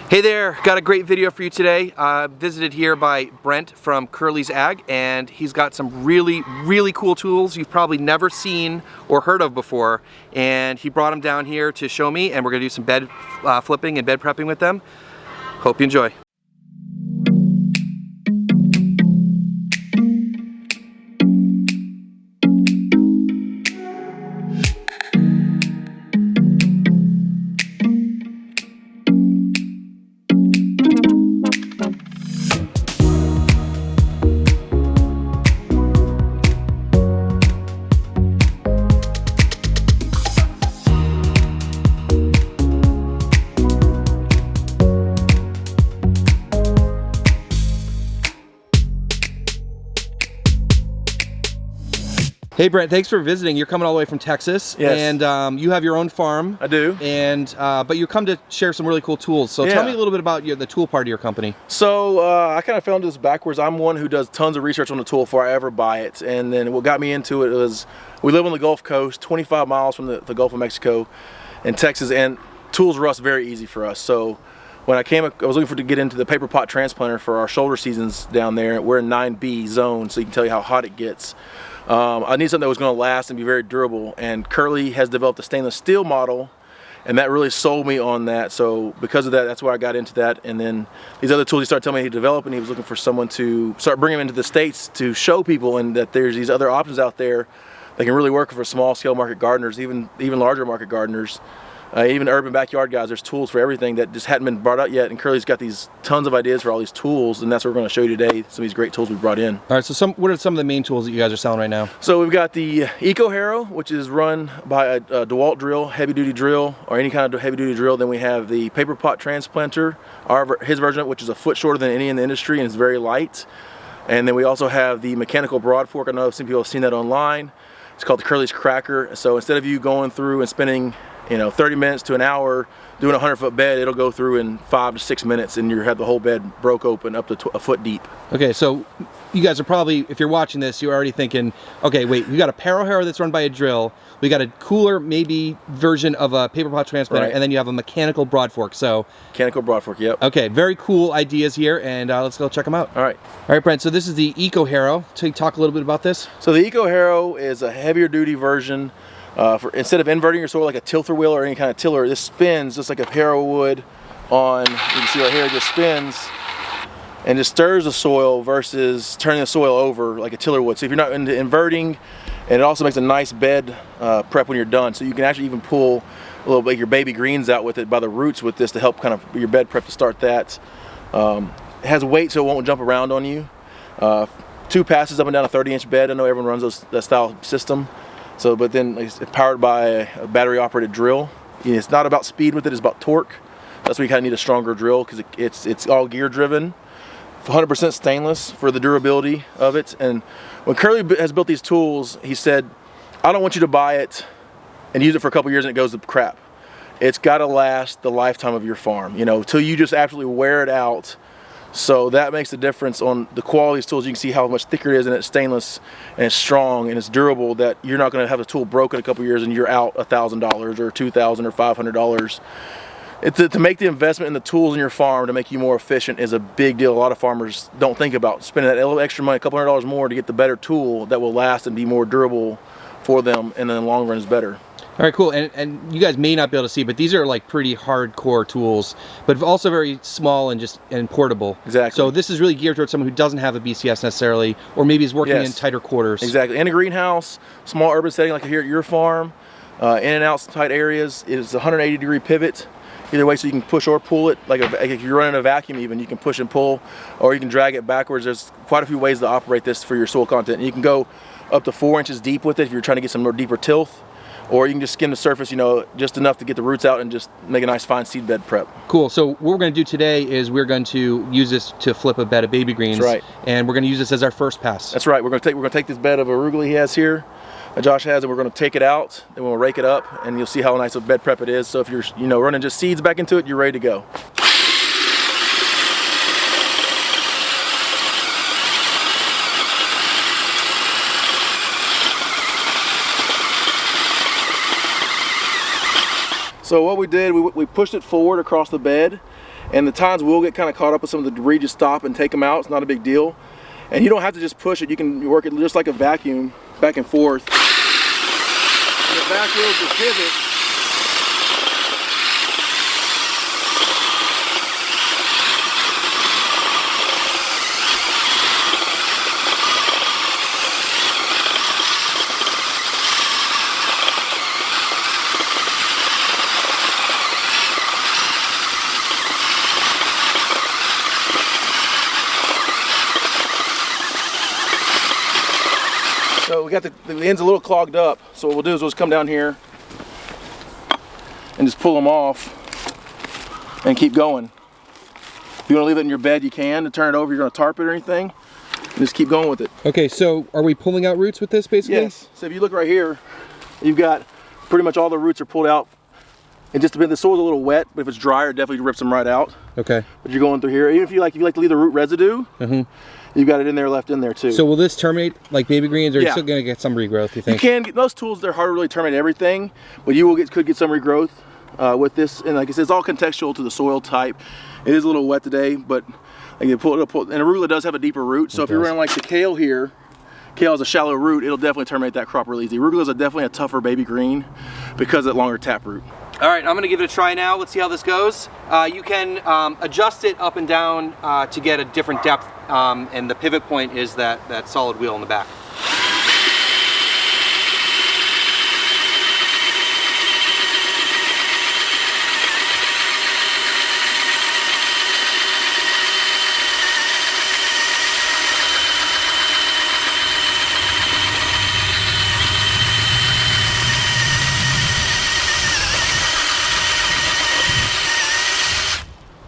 Hey there, got a great video for you today. Visited here by Brent from Curley's Ag, and he's got some really cool tools you've probably never seen or heard of before. And he brought them down here to show me, and we're gonna do some bed flipping and bed prepping with them. Hope you enjoy. Hey Brent, thanks for visiting. You're coming all the way from Texas, yes. And you have your own farm. I do. And but you come to share some really cool tools. So tell me a little bit about the tool part of your company. So I kind of fell into this backwards. I'm one who does tons of research on the tool before I ever buy it. And then what got me into it was we live on the Gulf Coast, 25 miles from the Gulf of Mexico in Texas, and tools rust very easy for us. So when I was looking to get into the Paperpot transplanter for our shoulder seasons down there. We're in 9B zone, so you can tell you how hot it gets. I need something that was going to last and be very durable, and Curley has developed a stainless steel model, and that really sold me on that. So because of that, that's why I got into that. And then these other tools he started telling me he developed, and he was looking for someone to start bringing them into the States to show people, and that there's these other options out there that can really work for small scale market gardeners, even larger market gardeners. Even urban backyard guys. There's tools for everything that just hadn't been brought out yet, and Curley's got these tons of ideas for all these tools, and that's what we're going to show you today, some of these great tools we brought in. All right, so what are some of the main tools that you guys are selling right now? So we've got the Harrow, which is run by a DeWalt drill, heavy duty drill, or any kind of heavy duty drill. Then we have the Paperpot transplanter, his version of it, which is a foot shorter than any in the industry and is very light. And then we also have the mechanical Broadfork. I know some people have seen that online. It's called the Curley's Cracker. So instead of you going through and spending 30 minutes to an hour doing a 100-foot bed, it'll go through in 5 to 6 minutes, and you have the whole bed broke open up to a foot deep. Okay, so you guys are probably, if you're watching this, you're already thinking, okay, wait, we got a Harrow that's run by a drill, we got a cooler maybe version of a Paperpot transplanter, right, and then you have a mechanical Broadfork. So mechanical Broadfork, yep. Okay, very cool ideas here, and let's go check them out. All right, Brent. So this is the Harrow. So talk a little bit about this. So the Harrow is a heavier duty version. Instead of inverting your soil like a tilther wheel or any kind of tiller, this spins just like a Harrow would on, you can see right here, it just spins and just stirs the soil versus turning the soil over like a tiller would. So if you're not into inverting, and it also makes a nice bed prep when you're done. So you can actually even pull a little bit your baby greens out with it by the roots with this to help kind of your bed prep to start that. It has weight so it won't jump around on you. 2 passes up and down a 30-inch bed. I know everyone runs that style system. So, but then it's powered by a battery-operated drill. It's not about speed with it; it's about torque. That's why you kind of need a stronger drill, because it's all gear-driven, 100% stainless for the durability of it. And when Curley has built these tools, he said, "I don't want you to buy it and use it for a couple years and it goes to crap. It's got to last the lifetime of your farm, till you just absolutely wear it out." So that makes the difference on the quality of these tools. You can see how much thicker it is, and it's stainless and it's strong and it's durable, that you're not going to have a tool broken a couple years and you're out $1,000 or $2,000 or $500. To make the investment in the tools in your farm to make you more efficient is a big deal. A lot of farmers don't think about spending that little extra money, a couple $100 more, to get the better tool that will last and be more durable for them, and in the long run is better. All right, cool. And you guys may not be able to see, but these are like pretty hardcore tools, but also very small and portable. Exactly. So this is really geared towards someone who doesn't have a BCS necessarily, or maybe is working in tighter quarters. Exactly. In a greenhouse, small urban setting like here at your farm, in and out tight areas, it's a 180-degree pivot. Either way, so you can push or pull it. Like if you're running a vacuum, even you can push and pull, or you can drag it backwards. There's quite a few ways to operate this for your soil content. And you can go up to 4 inches deep with it if you're trying to get some more deeper tilth. Or you can just skim the surface, just enough to get the roots out and just make a nice fine seed bed prep. Cool. So what we're going to do today is we're going to use this to flip a bed of baby greens. That's right. And we're going to use this as our first pass. That's right. We're going to take this bed of arugula he has here, that Josh has, and we're going to take it out, and we'll rake it up, and you'll see how nice a bed prep it is. So if you're running just seeds back into it, you're ready to go. So what we did, we pushed it forward across the bed, and the tines will get kind of caught up with some of the debris. Just stop and take them out. It's not a big deal. And you don't have to just push it. You can work it just like a vacuum, back and forth. And the back wheels will pivot. So we got the end's a little clogged up. So what we'll do is we'll just come down here and just pull them off and keep going. If you want to leave it in your bed, you can. To turn it over, you're going to tarp it or anything. And just keep going with it. Okay, so are we pulling out roots with this basically? Yes. So if you look right here, you've got pretty much all the roots are pulled out. It just depends. The soil's a little wet, but if it's drier, it definitely rips them right out. Okay. But you're going through here. Even if you like to leave the root residue, you've got it in there, left in there too. So will this terminate like baby greens, or are you still going to get some regrowth, you think? You can get most tools. They're hard to really terminate everything, but you could get some regrowth with this. And like I said, it's all contextual to the soil type. It is a little wet today, but like and arugula does have a deeper root. So if you're running like the kale here, kale has a shallow root, it'll definitely terminate that crop real easy. Arugula is definitely a tougher baby green because of that longer tap root. All right, I'm gonna give it a try now. Let's see how this goes. You can adjust it up and down to get a different depth, and the pivot point is that solid wheel in the back.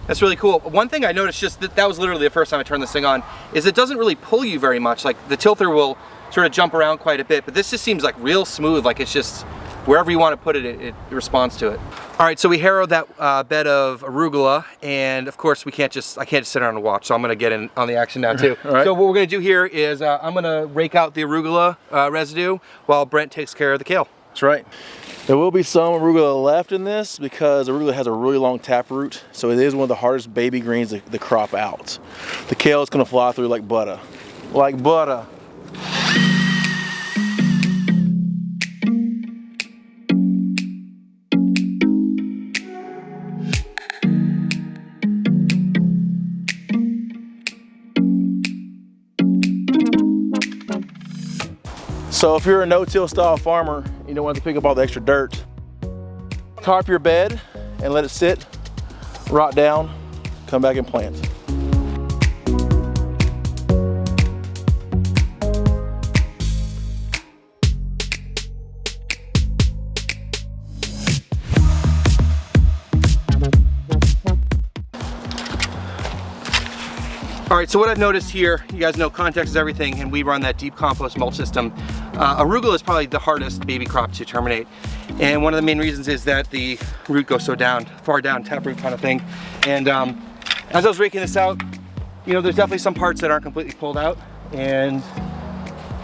That's really cool. One thing I noticed, just that was literally the first time I turned this thing on, is it doesn't really pull you very much. Like the tilther will sort of jump around quite a bit, but this just seems like real smooth. Like it's just wherever you want to put it, it responds to it. All right, so we harrowed that bed of arugula, and of course I can't just sit around and watch, so I'm gonna get in on the action now too. All right. So what we're gonna do here is I'm gonna rake out the arugula residue while Brent takes care of the kale. That's right. There will be some arugula left in this because arugula has a really long tap root, so it is one of the hardest baby greens to crop out. The kale is going to fly through like butter. Like butter. So if you're a no-till style farmer, you don't want to pick up all the extra dirt. Tarp your bed and let it sit, rot down, come back and plant. All right, so what I've noticed here, you guys know context is everything, and we run that deep compost mulch system. Arugula is probably the hardest baby crop to terminate. And one of the main reasons is that the root goes so down, far down, taproot kind of thing. And as I was raking this out, you know, there's definitely some parts that aren't completely pulled out. And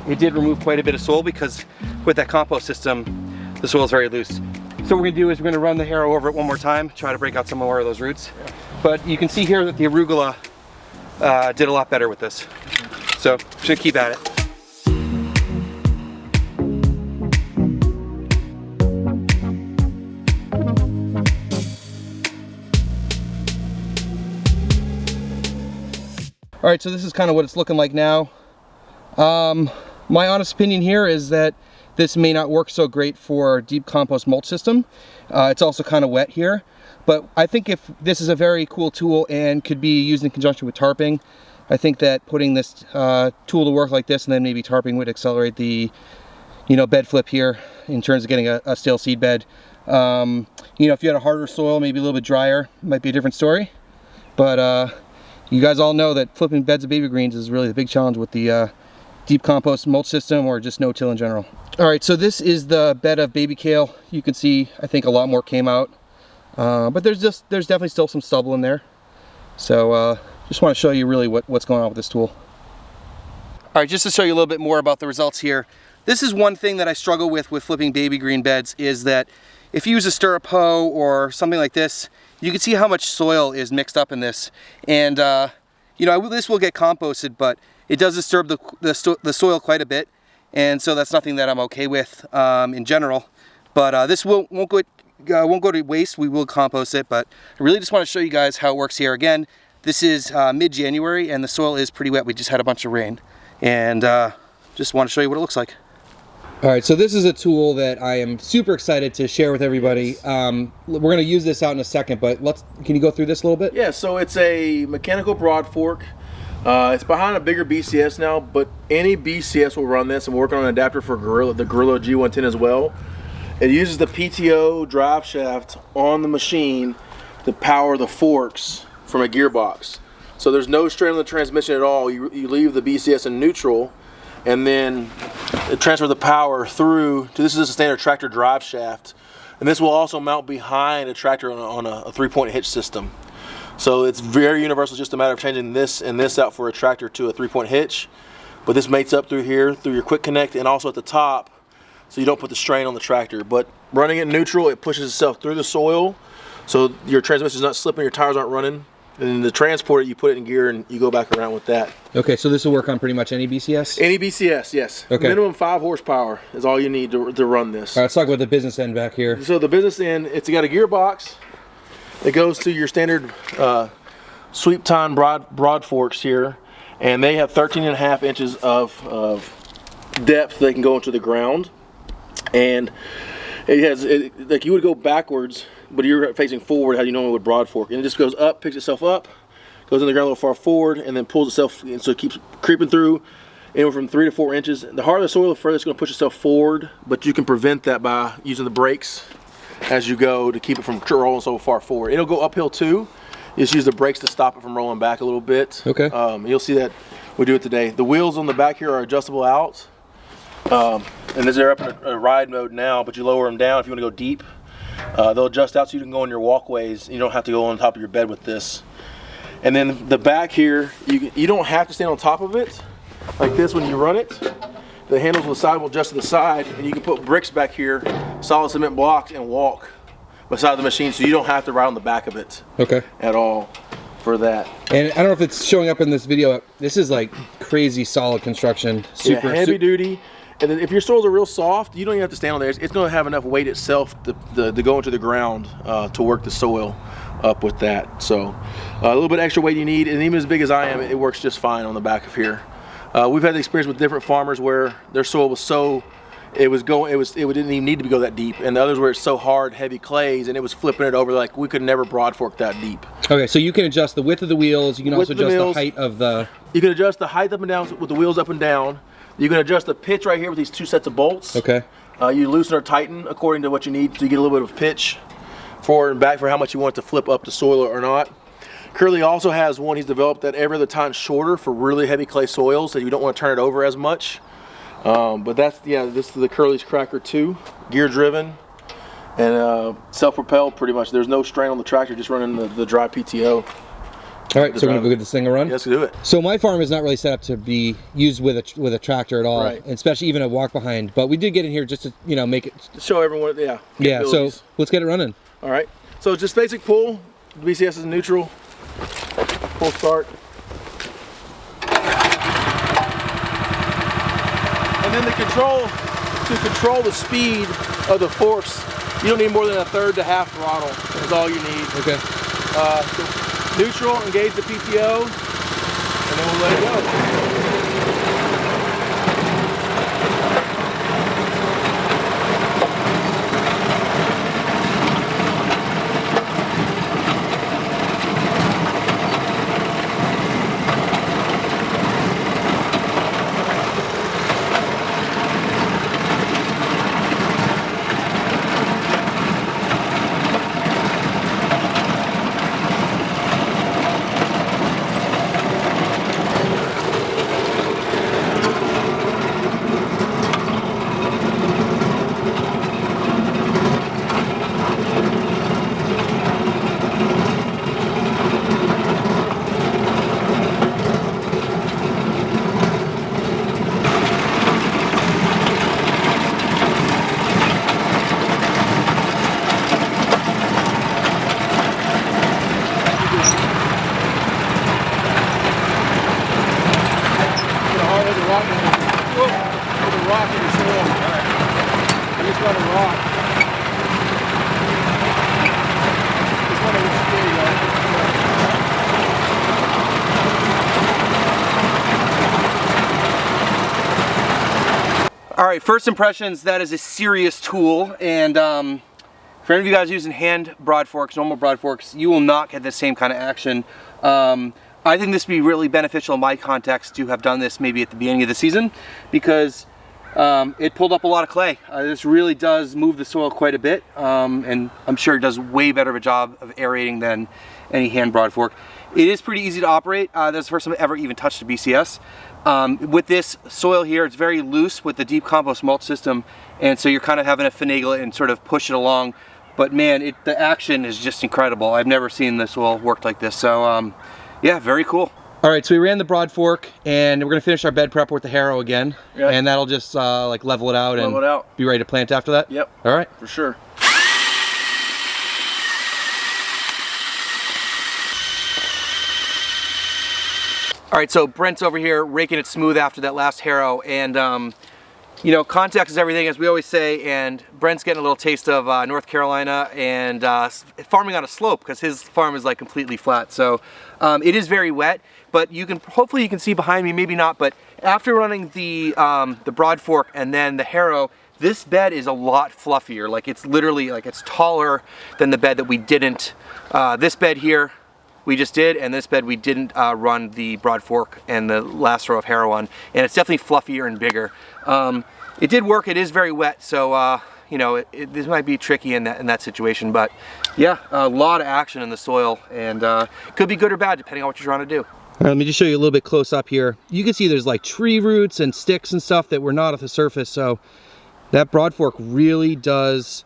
it did remove quite a bit of soil because with that compost system, the soil is very loose. So what we're gonna do is we're gonna run the harrow over it one more time, try to break out some more of those roots. But you can see here that the arugula did a lot better with this. So should keep at it. All right, so this is kind of what it's looking like now. My honest opinion here is that this may not work so great for deep compost mulch system. It's also kind of wet here. But I think if this is a very cool tool and could be used in conjunction with tarping, I think that putting this tool to work like this and then maybe tarping would accelerate the, bed flip here in terms of getting a stale seed bed. If you had a harder soil, maybe a little bit drier, it might be a different story. But you guys all know that flipping beds of baby greens is really the big challenge with the deep compost mulch system or just no-till in general. All right, so this is the bed of baby kale. You can see, I think a lot more came out. But there's definitely still some stubble in there. So just want to show you really what's going on with this tool. All right, just to show you a little bit more about the results here. This is one thing that I struggle with flipping baby green beds, is that if you use a stirrup hoe or something like this, you can see how much soil is mixed up in this. And you know, this will get composted, but it does disturb the soil quite a bit. And so that's nothing that I'm okay with in general. But this won't go to waste. We will compost it, but I really just want to show you guys how it works here. Again, this is mid-January and the soil is pretty wet. We just had a bunch of rain, and just want to show you what it looks like. All right, so this is a tool that I am super excited to share with everybody. We're going to use this out in a second, but can you go through this a little bit? Yeah, so it's a mechanical Broadfork. It's behind a bigger BCS now, but any BCS will run this. I'm working on an adapter for the Gorilla G110 as well. It uses the PTO Driveshaft on the machine to power the forks from a gearbox. So there's no strain on the transmission at all. You leave the BCS in neutral, and then it transfers the power through to, this is a standard tractor drive shaft, and this will also mount behind a tractor on a 3-point hitch system. So it's very universal, just a matter of changing this and this out for a tractor to a 3-point hitch. But this mates up through here, through your quick connect, and also at the top, so you don't put the strain on the tractor. But running it neutral, it pushes itself through the soil, so your transmission is not slipping, your tires aren't running. And then to transport it, you put it in gear and you go back around with that. Okay, so this will work on pretty much any BCS? Any BCS, yes. Okay. Minimum 5 horsepower is all you need to run this. All right, let's talk about the business end back here. So the business end, it's got a gearbox. It goes to your standard sweep tine Broadforks here, and they have 13.5 inches of depth they can go into the ground. And it has, like you would go backwards, but you're facing forward how you normally would Broadfork, and it just goes up, picks itself up, goes in the ground a little far forward, and then pulls itself, and so it keeps creeping through anywhere from 3 to 4 inches. The harder the soil, the further it's going to push itself forward, but you can prevent that by using the brakes as you go to keep it from rolling so far forward. It'll go uphill too. You just use the brakes to stop it from rolling back a little bit. Okay. You'll see that we do it today. The wheels on the back here are adjustable out, and they're up in a ride mode now, but you lower them down if you want to go deep. They'll adjust out so you can go on your walkways. You don't have to go on top of your bed with this. And then the back here, you don't have to stand on top of it like this when you run it. The handles on the side will adjust to the side, and you can put bricks back here, solid cement blocks, and walk beside the machine, so you don't have to ride on the back of it. Okay. At all for that. And I don't know if it's showing up in this video. This is like crazy solid construction. Super heavy duty. And then if your soils are real soft, you don't even have to stand on there. It's going to have enough weight itself to go into the ground to work the soil up with that. So a little bit extra weight you need, and even as big as I am, it works just fine on the back of here. We've had the experience with different farmers where their soil was so, it didn't even need to go that deep, and the others where it's so hard, heavy clays, and it was flipping it over like we could never Broadfork that deep. Okay, so you can adjust the width of the wheels. You can also adjust the height of the. You can adjust the height up and down with the wheels up and down. You can adjust the pitch right here with these 2 sets of bolts. Okay. You loosen or tighten according to what you need, so you get a little bit of pitch forward and back for how much you want to flip up the soil or not. Curley also has one he's developed that every other time shorter for really heavy clay soils, so you don't want to turn it over as much. But that's, yeah, this is the Curley's Cracker 2, gear driven and self-propelled pretty much. There's no strain on the tractor, just running the dry PTO. All right, so we're gonna go get this thing a run. Yes, do it. So my farm is not really set up to be used with a tractor at all, right. Especially even a walk behind. But we did get in here just to make it to show everyone. Yeah. Yeah. So let's get it running. All right. So just basic pull. The BCS is neutral. Full start. And then to control the speed of the forks, you don't need more than 1/3 to half throttle. That's all you need. Okay. So neutral, engage the PTO, and then we'll let it go. All right, first impressions, that is a serious tool, and for any of you guys using hand broadforks, normal broadforks, you will not get the same kind of action. I think this would be really beneficial in my context to have done this maybe at the beginning of the season, because it pulled up a lot of clay. This really does move the soil quite a bit, and I'm sure it does way better of a job of aerating than any hand broadfork. It is pretty easy to operate. That's the first time I've ever even touched a BCS. With this soil here, it's very loose with the deep compost mulch system, and so you're kind of having to finagle it and sort of push it along. But man, the action is just incredible. I've never seen the soil work like this. So yeah, very cool. All right, so we ran the Broadfork, and we're gonna finish our bed prep with the Harrow again, and that'll just like level it out and be ready to plant after that. Yep. All right, for sure. All right, so Brent's over here raking it smooth after that last Harrow, and you know, context is everything, as we always say, and Brent's getting a little taste of North Carolina and farming on a slope, because his farm is like completely flat. So it is very wet, but you can, hopefully you can see behind me, maybe not, but after running the Broadfork and then the Harrow, this bed is a lot fluffier. Like, it's literally, like, it's taller than the bed that we didn't, this bed here, we just did, and this bed we didn't run the Broadfork and the last row of Harrow on, and it's definitely fluffier and bigger. It did work. It is very wet, so you know, this might be tricky in that situation, but yeah, a lot of action in the soil, and could be good or bad depending on what you're trying to do. All right, let me just show you a little bit close up here. You can see there's like tree roots and sticks and stuff that were not at the surface, so that Broadfork really does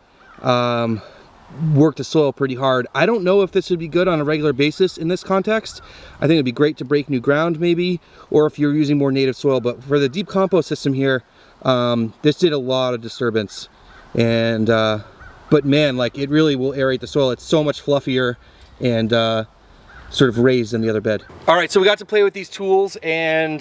work the soil pretty hard. I don't know if this would be good on a regular basis in this context. I think it'd be great to break new ground maybe, or if you're using more native soil, but for the deep compost system here, this did a lot of disturbance. And but man, like, it really will aerate the soil. It's so much fluffier and sort of raised than the other bed. All right, so we got to play with these tools, and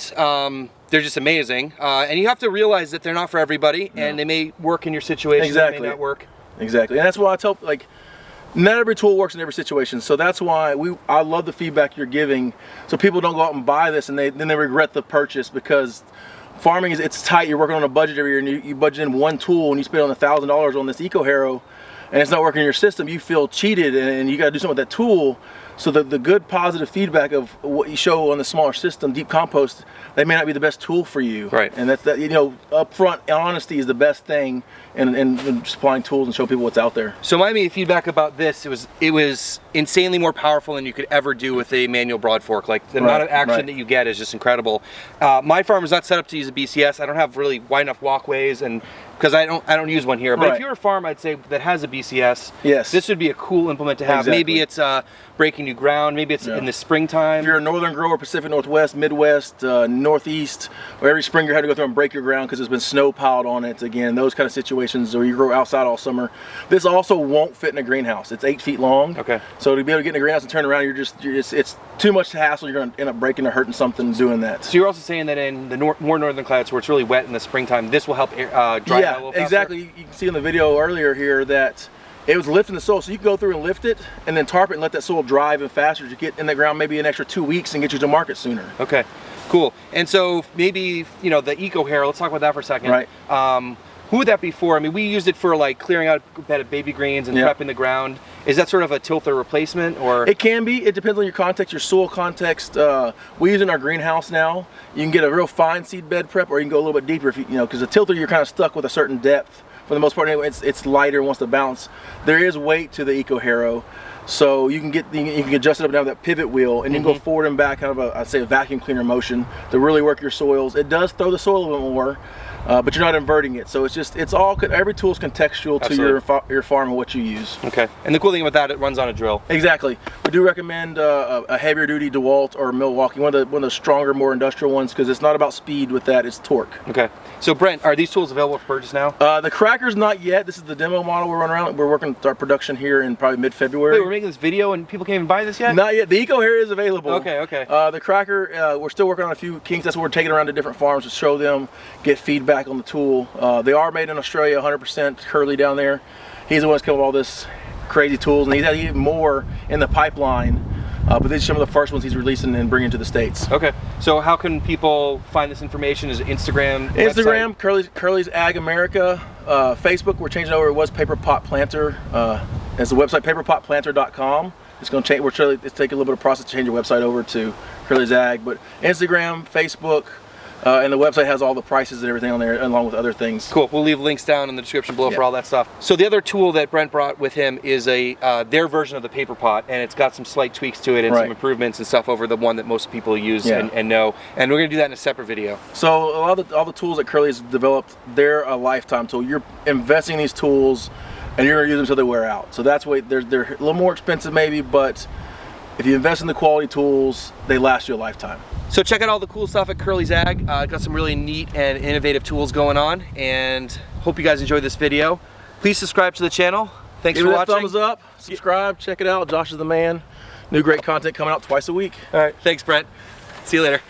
they're just amazing. And you have to realize that they're not for everybody, and they may work in your situation, exactly. They may not work. Exactly, and that's why I tell, like, not every tool works in every situation. So that's why I love the feedback you're giving, so people don't go out and buy this and then they regret the purchase, because farming it's tight. You're working on a budget every year, and you budget in one tool and you spend on $1,000 on this Eco Harrow, and it's not working in your system. You feel cheated, and you got to do something with that tool. So the good positive feedback of what you show on the smaller system, deep compost, that may not be the best tool for you. Right. And that's, you know, upfront honesty is the best thing in supplying tools and show people what's out there. So my immediate feedback about this, it was insanely more powerful than you could ever do with a manual Broadfork. Like, the amount of action that you get is just incredible. My farm is not set up to use a BCS. I don't have really wide enough walkways, and because I don't use one here. But if you're a farm, I'd say, that has a BCS, this would be a cool implement to have. Maybe it's breaking new ground, maybe it's in the springtime. If you're a northern grower, Pacific Northwest, Midwest, Northeast, or every spring you had to go through and break your ground because there's been snow piled on it, again, those kind of situations, or you grow outside all summer. This also won't fit in a greenhouse. It's 8 feet long. Okay. So to be able to get in a greenhouse and turn around, it's too much hassle. You're going to end up breaking or hurting something doing that. So you're also saying that in the more northern climates where it's really wet in the springtime, this will help dry out a little faster? Exactly. You can see in the video earlier here that it was lifting the soil, so you can go through and lift it and then tarp it and let that soil dry even faster to get in the ground maybe an extra 2 weeks and get you to market sooner. Okay, cool. And so maybe, you know, the Eco Harrow, let's talk about that for a second. Right. Who would that be for? I mean, we used it for like clearing out a bed of baby greens and prepping the ground. Is that sort of a tilther replacement, or? It can be. It depends on your context, your soil context. We use it in our greenhouse now. You can get a real fine seed bed prep, or you can go a little bit deeper if you know, because a tilter you're kind of stuck with a certain depth. For the most part, anyway, it's lighter and wants to bounce. There is weight to the Eco Harrow, so you can adjust it up and down with that pivot wheel, and you can go forward and back, kind of I'd say a vacuum cleaner motion to really work your soils. It does throw the soil a little bit more, but you're not inverting it. So every tool is contextual to your farm and what you use. Okay. And the cool thing about that, it runs on a drill. Exactly. We do recommend a heavier duty DeWalt or Milwaukee, one of the stronger, more industrial ones, because it's not about speed with that, it's torque. Okay. So Brent, are these tools available for purchase now? The Cracker's not yet. This is the demo model we're running around. We're working with our production here in probably mid-February. Wait, we're making this video and people can't even buy this yet? Not yet. The Eco Harrow is available. Okay, okay. The Cracker, we're still working on a few kinks. That's what we're taking around to different farms to show them, get feedback on the tool. They are made in Australia, 100%. Curley down there. He's the one that's come up with all this crazy tools, and he's had even more in the pipeline. But these are some of the first ones he's releasing and bringing to the States. Okay. So how can people find this information? Is it Instagram? Instagram, Curley's Ag America. Facebook, we're changing over. It was Paperpot Planter. It's the website paperpotplanter.com. It's going to change. It's taking a little bit of process to change your website over to Curley's Ag. But Instagram, Facebook, and the website has all the prices and everything on there, along with other things. Cool. We'll leave links down in the description below for all that stuff. So the other tool that Brent brought with him is their version of the Paperpot, and it's got some slight tweaks to it and some improvements and stuff over the one that most people use and know. And we're going to do that in a separate video. So all the tools that Curley's developed, they're a lifetime tool. You're investing in these tools, and you're going to use them until they wear out. So that's why they're a little more expensive maybe, but if you invest in the quality tools, they last you a lifetime. So check out all the cool stuff at Curley's Ag. Got some really neat and innovative tools going on, and hope you guys enjoyed this video. Please subscribe to the channel. Thanks for watching. Thumbs up, subscribe, check it out. Josh is the man. New great content coming out twice a week. All right, thanks Brent. See you later.